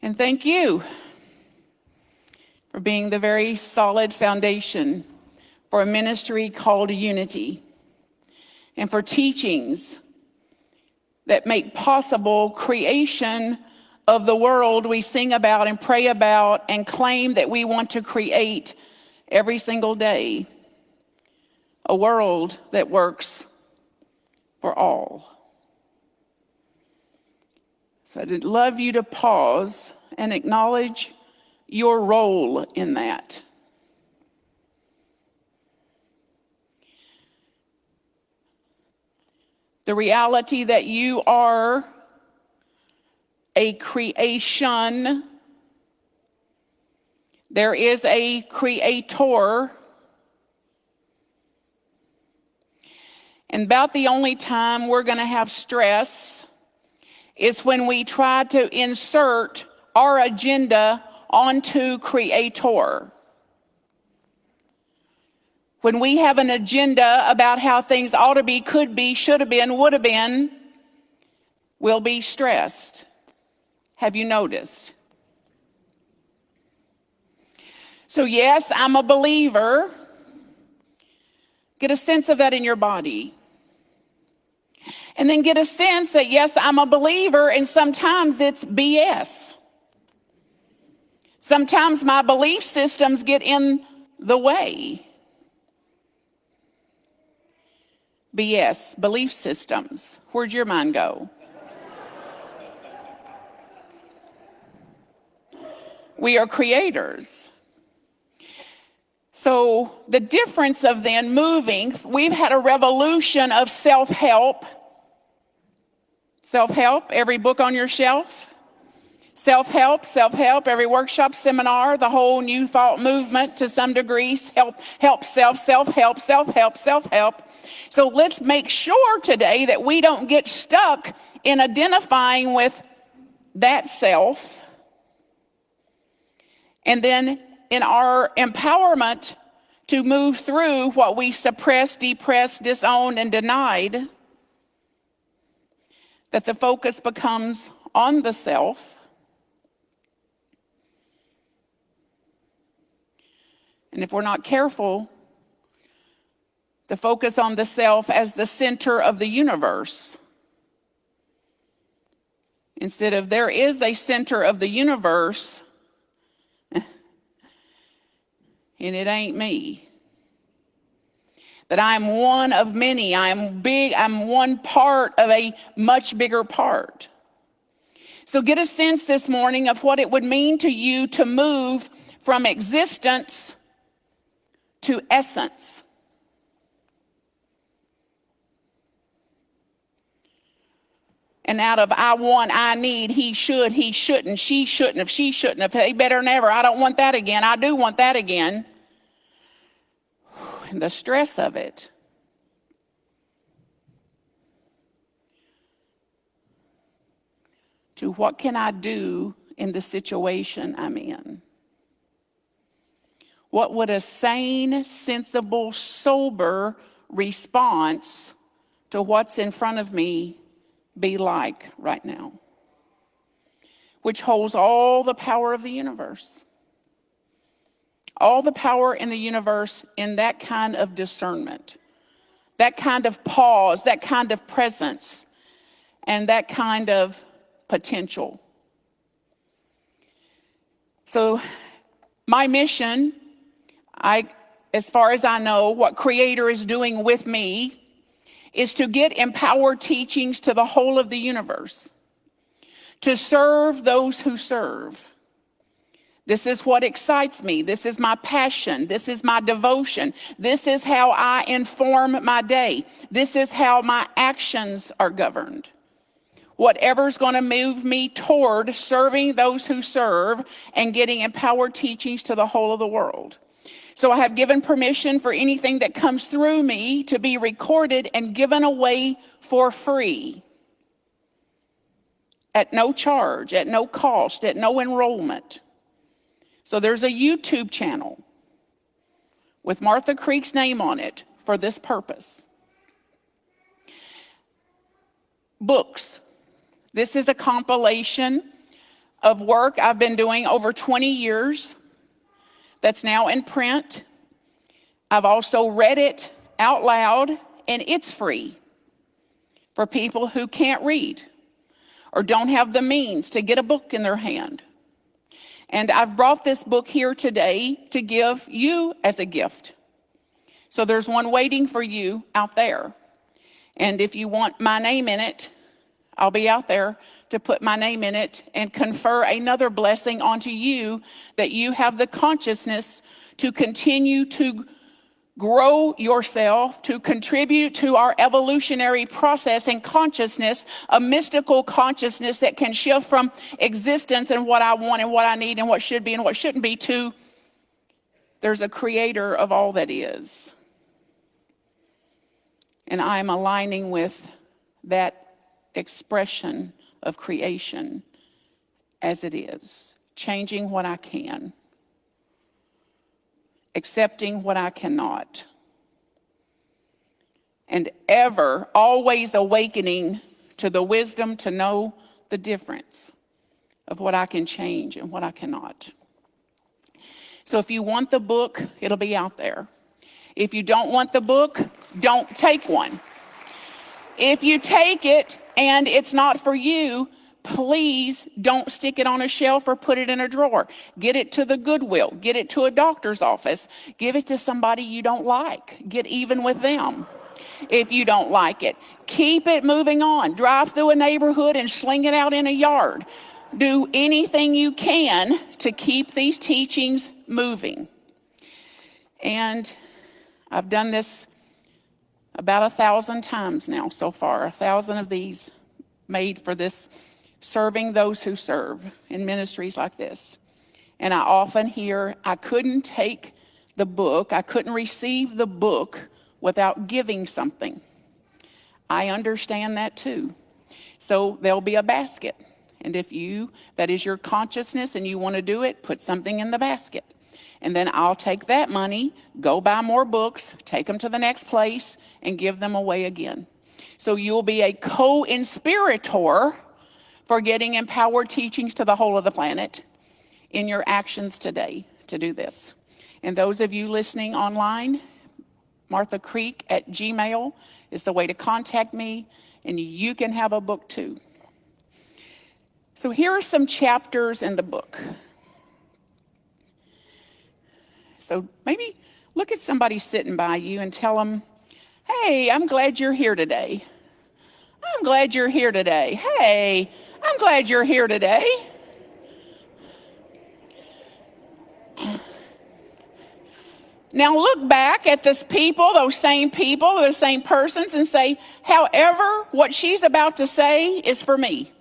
And thank you for being the very solid foundation for a ministry called Unity, and for teachings that make possible creation of the world we sing about and pray about and claim that we want to create every single day. A world that works for all. So I'd love you to pause and acknowledge your role in that. The reality that you are a creation. There is a creator. And about the only time we're going to have stress is when we try to insert our agenda onto creator. When we have an agenda about how things ought to be, could be, should have been, would have been, we'll be stressed. Have you noticed? So yes, I'm a believer. Get a sense of that in your body. And then get a sense that yes, I'm a believer, and sometimes it's BS. Sometimes my belief systems get in the way. BS, belief systems. Where'd your mind go? We are creators. So the difference of then moving, we've had a revolution of self-help. Self-help, every book on your shelf. Self-help, every workshop, seminar, the whole new thought movement to some degree, self-help. So let's make sure today that we don't get stuck in identifying with that self. And then in our empowerment to move through what we suppressed, depressed, disowned, and denied, that the focus becomes on the self. And if we're not careful, the focus on the self as the center of the universe. Instead of there is a center of the universe, and it ain't me. That I'm one of many, I'm big, I'm one part of a much bigger part. So get a sense this morning of what it would mean to you to move from existence to essence. And out of I want, I need, he should, he shouldn't, she shouldn't have, she shouldn't have, they better never, I don't want that again, I do want that again. And the stress of it. To what can I do in the situation I'm in? What would a sane, sensible, sober response to what's in front of me be like right now? Which holds all the power of the universe. All the power in the universe in that kind of discernment, that kind of pause, that kind of presence, and that kind of potential. So my mission, as far as I know, what Creator is doing with me is to get empowered teachings to the whole of the universe, to serve those who serve. This is what excites me. This is my passion. This is my devotion. This is how I inform my day. This is how my actions are governed. Whatever's going to move me toward serving those who serve and getting empowered teachings to the whole of the world. So I have given permission for anything that comes through me to be recorded and given away for free. At no charge, at no cost, at no enrollment. So there's a YouTube channel with Martha Creek's name on it for this purpose. Books. This is a compilation of work I've been doing over 20 years that's now in print. I've also read it out loud, and it's free for people who can't read or don't have the means to get a book in their hand. And I've brought this book here today to give you as a gift. So there's one waiting for you out there. And if you want my name in it, I'll be out there to put my name in it and confer another blessing onto you, that you have the consciousness to continue to grow yourself, to contribute to our evolutionary process and consciousness, a mystical consciousness that can shift from existence and what I want and what I need and what should be and what shouldn't be to there's a creator of all that is. And I'm aligning with that expression of creation as it is, changing what I can, accepting what I cannot, and ever, always awakening to the wisdom to know the difference of what I can change and what I cannot. So if you want the book, it'll be out there. If you don't want the book, don't take one. If you take it and it's not for you, please don't stick it on a shelf or put it in a drawer. Get it to the Goodwill. Get it to a doctor's office. Give it to somebody you don't like. Get even with them if you don't like it. Keep it moving on. Drive through a neighborhood and sling it out in a yard. Do anything you can to keep these teachings moving. And I've done this about 1,000 times now so far, 1,000 of these made for this, serving those who serve in ministries like this. And I often hear, I couldn't take the book, I couldn't receive the book without giving something. I understand that too. So there'll be a basket. And if that is your consciousness and you want to do it, put something in the basket. And then I'll take that money, go buy more books, take them to the next place, and give them away again. So you'll be a co-inspirator for getting empowered teachings to the whole of the planet in your actions today to do this. And those of you listening online, MarthaCreek@gmail is the way to contact me, and you can have a book too. So here are some chapters in the book. So maybe look at somebody sitting by you and tell them, hey, I'm glad you're here today. I'm glad you're here today. Hey, I'm glad you're here today. Now look back at those same people, those same persons, and say, however, what she's about to say is for me.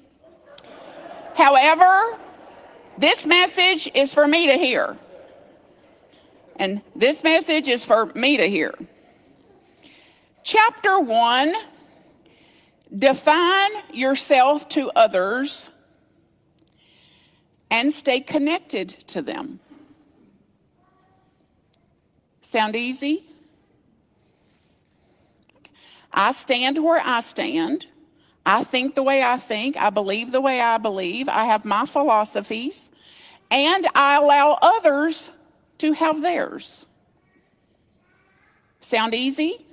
However, this message is for me to hear. And this message is for me to hear. Chapter 1, define yourself to others and stay connected to them. Sound easy? I stand where I stand. I think the way I think. I believe the way I believe. I have my philosophies. And I allow others to have theirs. Sound easy?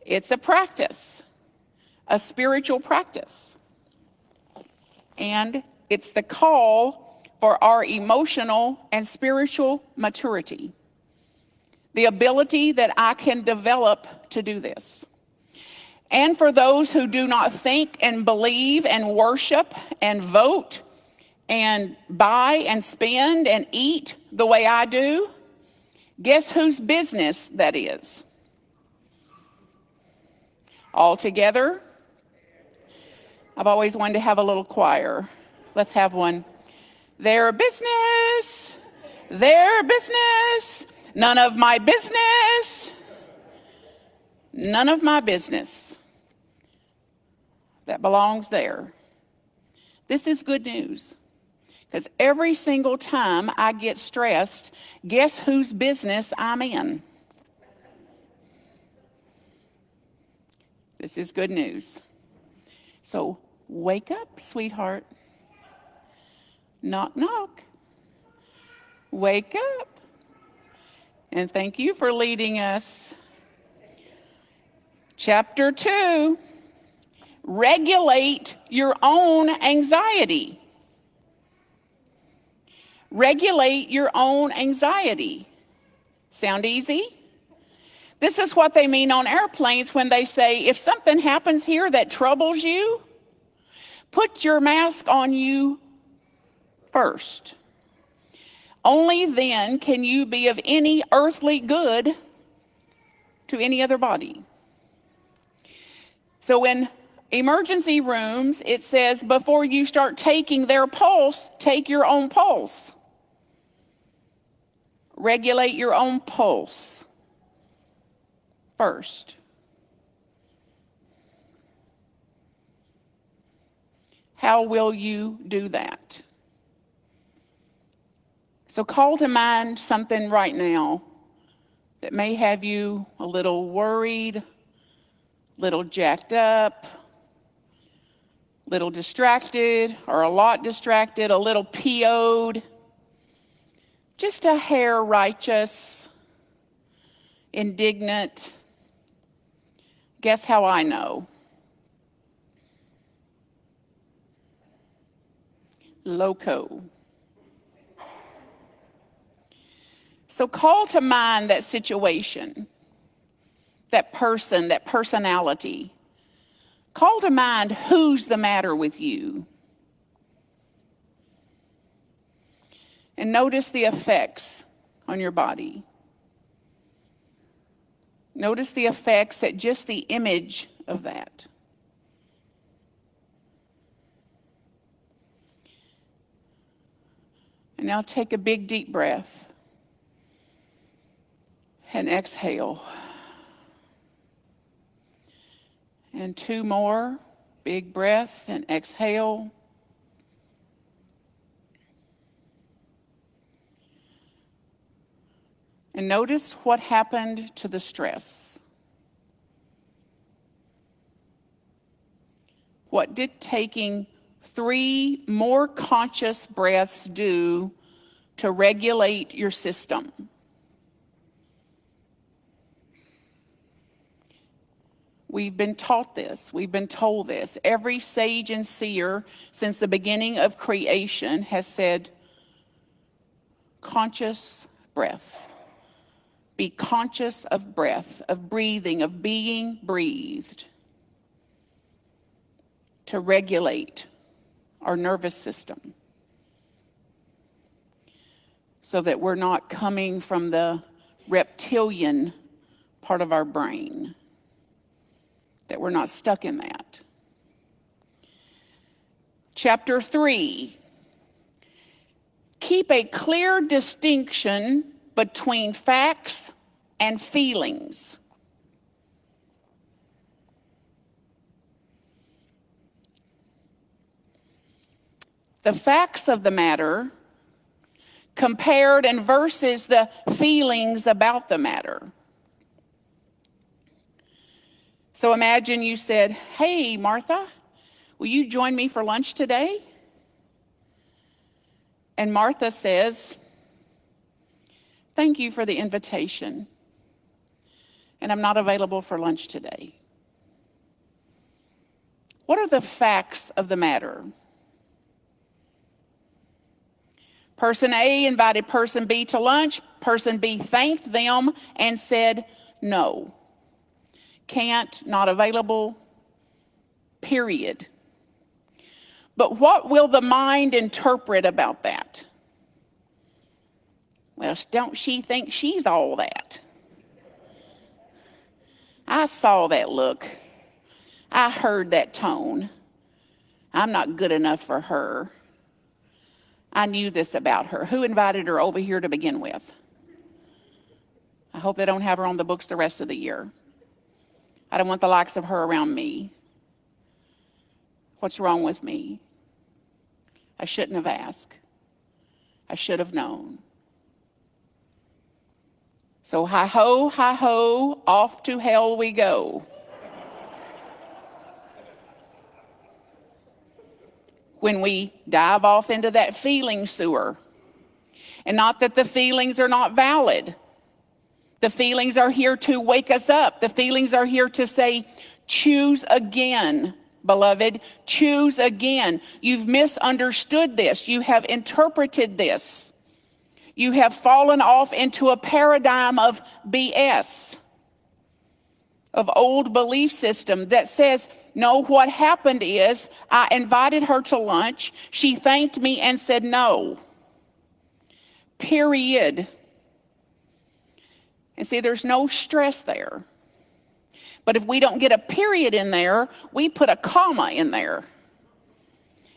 It's a practice, a spiritual practice. And it's the call for our emotional and spiritual maturity. The ability that I can develop to do this. And for those who do not think and believe and worship and vote and buy and spend and eat the way I do, guess whose business that is? All together? I've always wanted to have a little choir. Let's have one. Their business, their business, none of my business, none of my business. That belongs there. This is good news. Because every single time I get stressed, guess whose business I'm in? This is good news. So Wake up, sweetheart. Knock, knock. Wake up. And thank you for leading us. Chapter 2, regulate your own anxiety. Regulate your own anxiety. Sound easy? This is what they mean on airplanes when they say, if something happens here that troubles you, put your mask on you first. Only then can you be of any earthly good to any other body. So in emergency rooms, it says before you start taking their pulse, take your own pulse. Regulate your own pulse first. How will you do that? So call to mind something right now that may have you a little worried, a little jacked up, a little distracted, or a lot distracted, a little PO'd, just a hair righteous, indignant. Guess how I know? Loco. So call to mind that situation, that person, that personality. Call to mind who's the matter with you. And notice the effects on your body. Notice the effects at just the image of that. And now take a big deep breath and exhale. And 2 more big breaths and exhale. And notice what happened to the stress. What did taking 3 more conscious breaths do to regulate your system? We've been taught this. We've been told this. Every sage and seer since the beginning of creation has said, conscious breath. Be conscious of breath, of breathing, of being breathed to regulate our nervous system so that we're not coming from the reptilian part of our brain, that we're not stuck in that. Chapter 3, keep a clear distinction between facts and feelings. The facts of the matter compared and versus the feelings about the matter. So imagine you said, hey, Martha, will you join me for lunch today? And Martha says, thank you for the invitation, and I'm not available for lunch today. What are the facts of the matter? Person A invited person B to lunch. Person B thanked them and said, no, can't, not available, period. But what will the mind interpret about that? Well, don't she think she's all that? I saw that look. I heard that tone. I'm not good enough for her. I knew this about her. Who invited her over here to begin with? I hope they don't have her on the books the rest of the year. I don't want the likes of her around me. What's wrong with me? I shouldn't have asked. I should have known. So hi-ho, off to hell we go. when we dive off into that feeling sewer. And not that the feelings are not valid. The feelings are here to wake us up. The feelings are here to say, choose again, beloved, choose again. You've misunderstood this. You have interpreted this. You have fallen off into a paradigm of BS, of old belief system that says, no, what happened is I invited her to lunch. She thanked me and said no. Period. And see, there's no stress there. But if we don't get a period in there, we put a comma in there.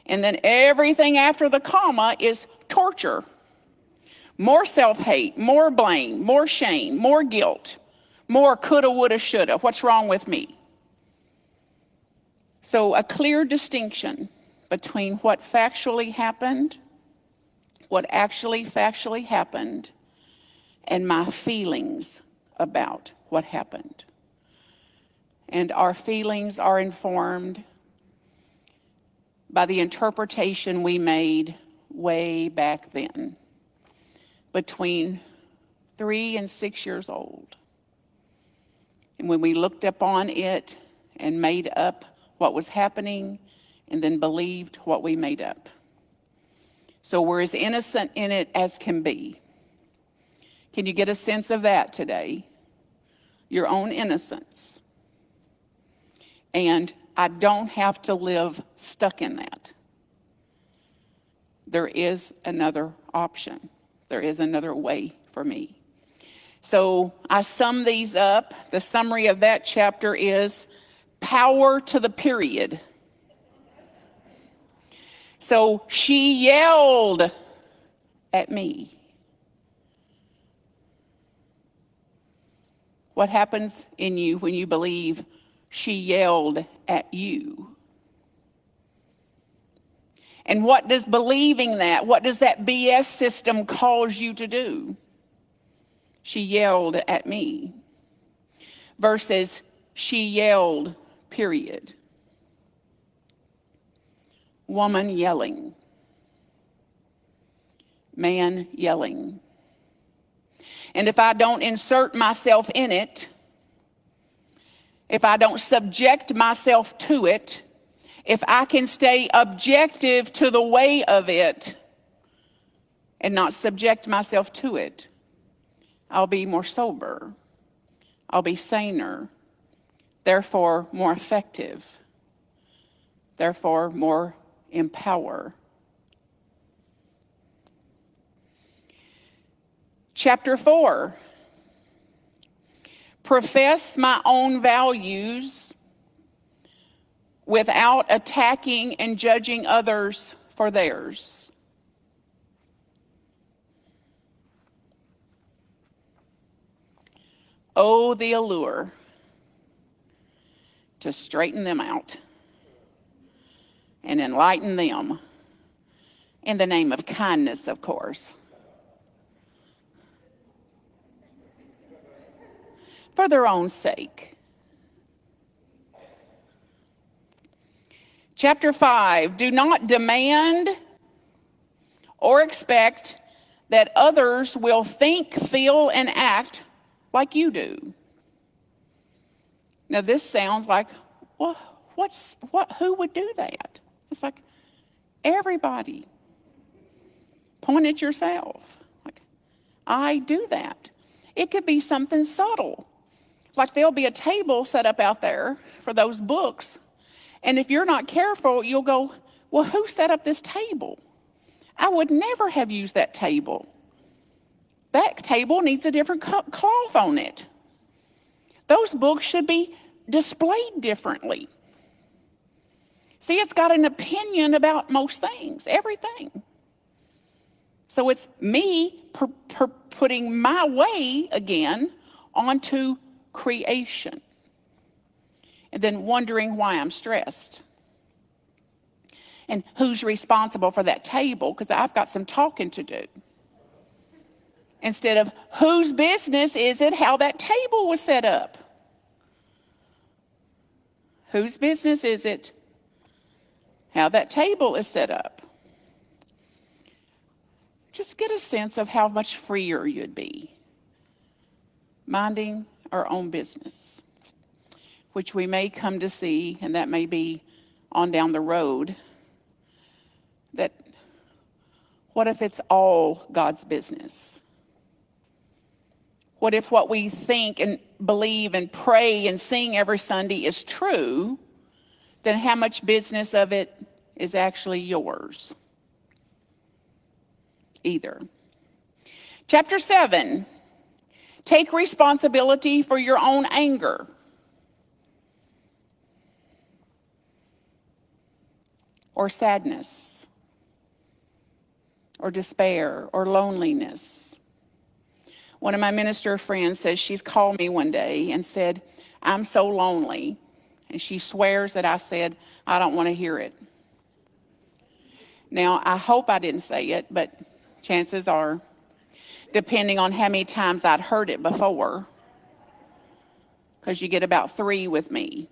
And then everything after the comma is torture. More self-hate, more blame, more shame, more guilt, more coulda, woulda, shoulda. What's wrong with me? So a clear distinction between what factually happened, what actually factually happened, and my feelings about what happened. And our feelings are informed by the interpretation we made way back then, between 3 and 6 years old. And when we looked upon it and made up what was happening and then believed what we made up. So we're as innocent in it as can be. Can you get a sense of that today? Your own innocence. And I don't have to live stuck in that. There is another option. There is another way for me. So I sum these up. The summary of that chapter is power to the period. So she yelled at me. What happens in you when you believe she yelled at you? And what does believing that, what does that BS system cause you to do? She yelled at me. Versus she yelled, period. Woman yelling. Man yelling. And if I don't insert myself in it, if I don't subject myself to it, if I can stay objective to the way of it and not subject myself to it, I'll be more sober. I'll be saner, therefore more effective, therefore more empower. Chapter 4. Profess my own values without attacking and judging others for theirs. Oh, the allure to straighten them out and enlighten them in the name of kindness, of course. For their own sake. Chapter 5, do not demand or expect that others will think, feel, and act like you do. Now this sounds like, well, who would do that? It's like everybody. Point at yourself. Like, I do that. It could be something subtle. Like there'll be a table set up out there for those books. And if you're not careful, you'll go, well, who set up this table? I would never have used that table. That table needs a different cloth on it. Those books should be displayed differently. See, it's got an opinion about most things, everything. So it's me putting my way again onto creation. And then wondering why I'm stressed. And who's responsible for that table, because I've got some talking to do. Instead of whose business is it how that table was set up? Whose business is it how that table is set up. Just get a sense of how much freer you'd be minding our own business, which we may come to see, and that may be on down the road, that what if it's all God's business? What if what we think and believe and pray and sing every Sunday is true? Then how much business of it is actually yours? Either. Chapter 7, take responsibility for your own anger. Or sadness, or despair, or loneliness. One of my minister friends says she's called me one day and said, I'm so lonely. And she swears that I said, I don't want to hear it. Now, I hope I didn't say it, but chances are, depending on how many times I'd heard it before, because you get about 3 with me,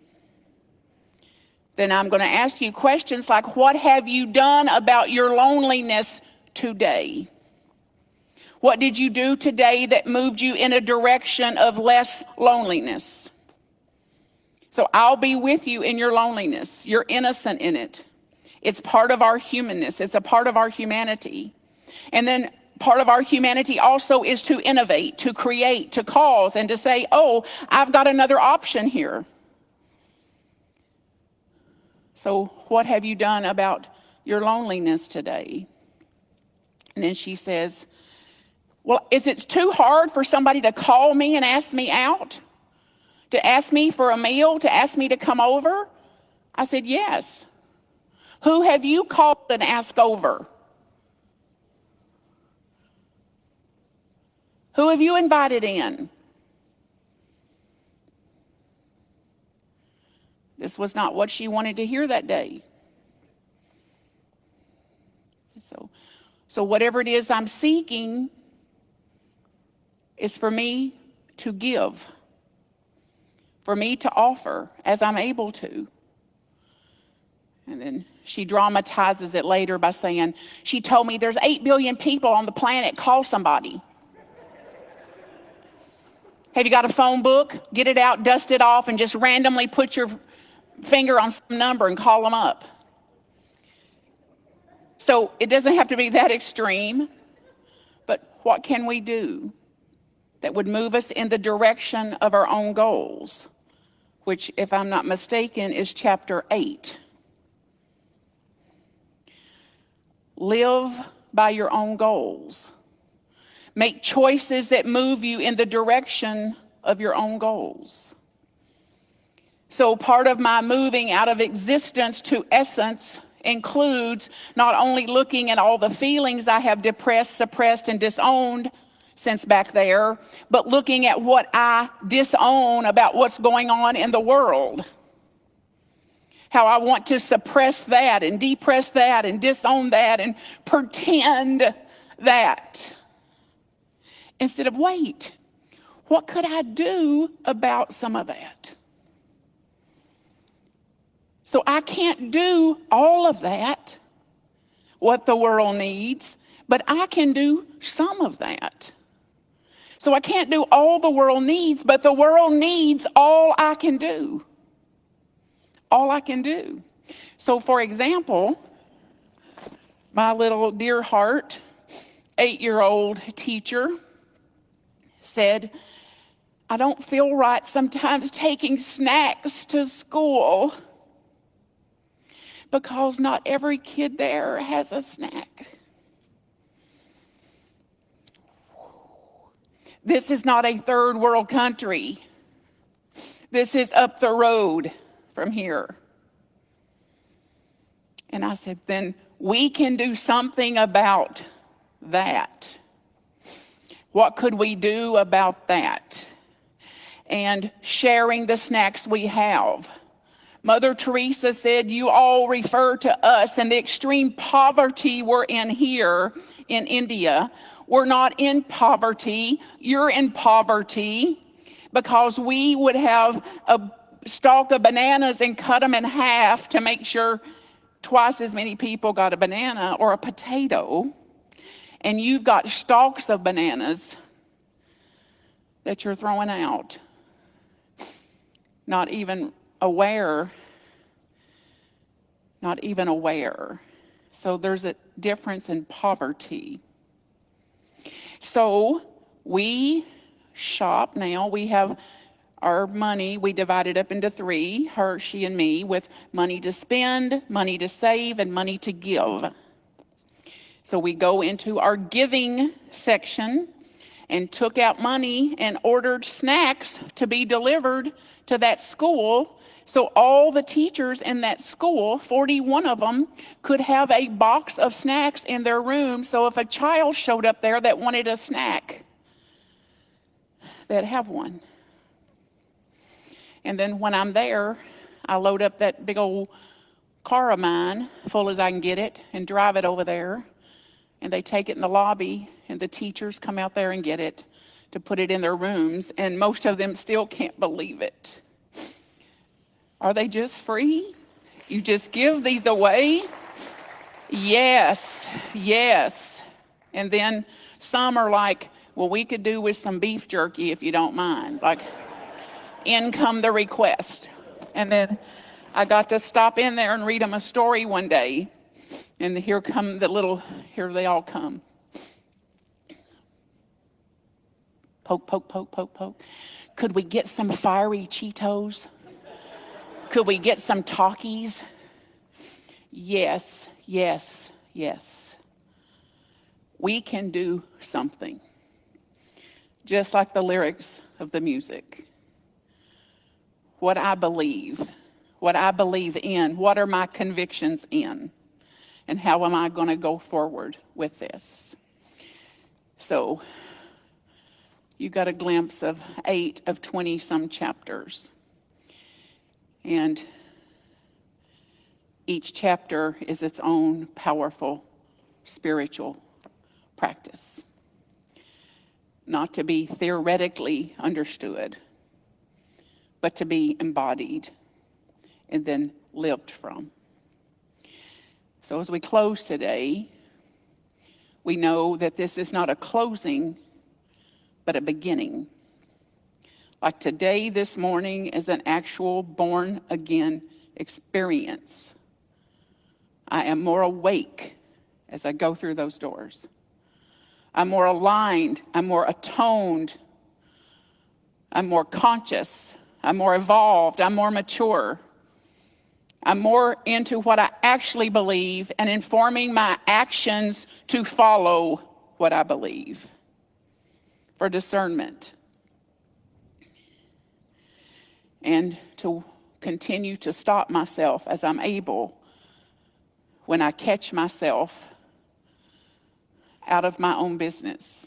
then I'm going to ask you questions like, what have you done about your loneliness today? What did you do today that moved you in a direction of less loneliness? So I'll be with you in your loneliness. You're innocent in it. It's part of our humanness. It's a part of our humanity. And then part of our humanity also is to innovate, to create, to cause, and to say, oh, I've got another option here. So what have you done about your loneliness today? And then she says, well, is it too hard for somebody to call me and ask me out? To ask me for a meal? To ask me to come over? I said, yes. Who have you called and asked over? Who have you invited in? This was not what she wanted to hear that day. So whatever it is I'm seeking is for me to give, for me to offer as I'm able to. And then she dramatizes it later by saying, she told me there's 8 billion people on the planet, call somebody. Have you got a phone book? Get it out, dust it off, and just randomly put your finger on some number and call them up. So it doesn't have to be that extreme, but what can we do that would move us in the direction of our own goals, which, if I'm not mistaken, is chapter 8. Live by your own goals. Make choices that move you in the direction of your own goals. So part of my moving out of existence to essence includes not only looking at all the feelings I have depressed, suppressed, and disowned since back there, but looking at what I disown about what's going on in the world. How I want to suppress that and depress that and disown that and pretend that. Instead of, wait, what could I do about some of that? So I can't do all of that, what the world needs, but I can do some of that. So I can't do all the world needs, but the world needs all I can do. All I can do. So for example, my little dear heart, 8-year-old teacher said, I don't feel right sometimes taking snacks to school because not every kid there has a snack. This is not a third world country. This is up the road from here. And I said, then we can do something about that. What could we do about that? And sharing the snacks we have. Mother Teresa said, you all refer to us and the extreme poverty we're in here in India. We're not in poverty. You're in poverty because we would have a stalk of bananas and cut them in half to make sure twice as many people got a banana or a potato, and you've got stalks of bananas that you're throwing out, not even aware. So there's a difference in poverty. So we shop now. We have our money, we divide it up into three, her, she, and me, with money to spend, money to save, and money to give. So we go into our giving section and took out money and ordered snacks to be delivered to that school. So all the teachers in that school, 41 of them, could have a box of snacks in their room. So if a child showed up there that wanted a snack, they'd have one. And then when I'm there, I load up that big old car of mine, full as I can get it, and drive it over there. And they take it in the lobby, and the teachers come out there and get it to put it in their rooms. And most of them still can't believe it. Are they just free? You just give these away? Yes. And then some are like, well, we could do with some beef jerky if you don't mind. Like, in come the request. And then I got to stop in there and read them a story one day. And here they all come. Poke, poke, poke, poke, poke. Could we get some fiery Cheetos? Could we get some Takis? Yes. We can do something. Just like the lyrics of the music. What I believe in, what are my convictions in, and how am I going to go forward with this? So you got a glimpse of 8 of 20 some chapters. And each chapter is its own powerful spiritual practice. Not to be theoretically understood, but to be embodied and then lived from. So as we close today, we know that this is not a closing, but a beginning. Like today, this morning, is an actual born-again experience. I am more awake as I go through those doors. I'm more aligned. I'm more atoned. I'm more conscious. I'm more evolved. I'm more mature. I'm more into what I actually believe and informing my actions to follow what I believe for discernment. And to continue to stop myself as I'm able when I catch myself out of my own business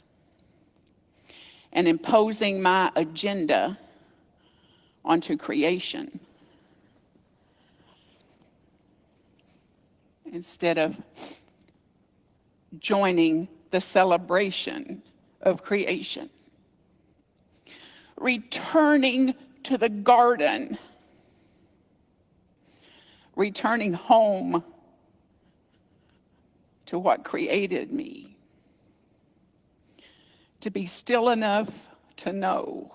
and imposing my agenda onto creation instead of joining the celebration of creation. Returning to the garden, returning home to what created me, to be still enough to know,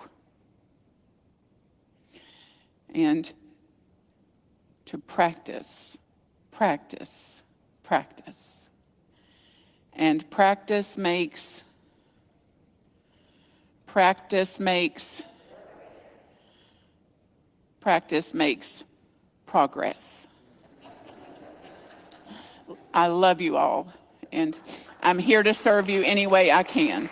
and to practice. And practice makes progress. I love you all, and I'm here to serve you any way I can.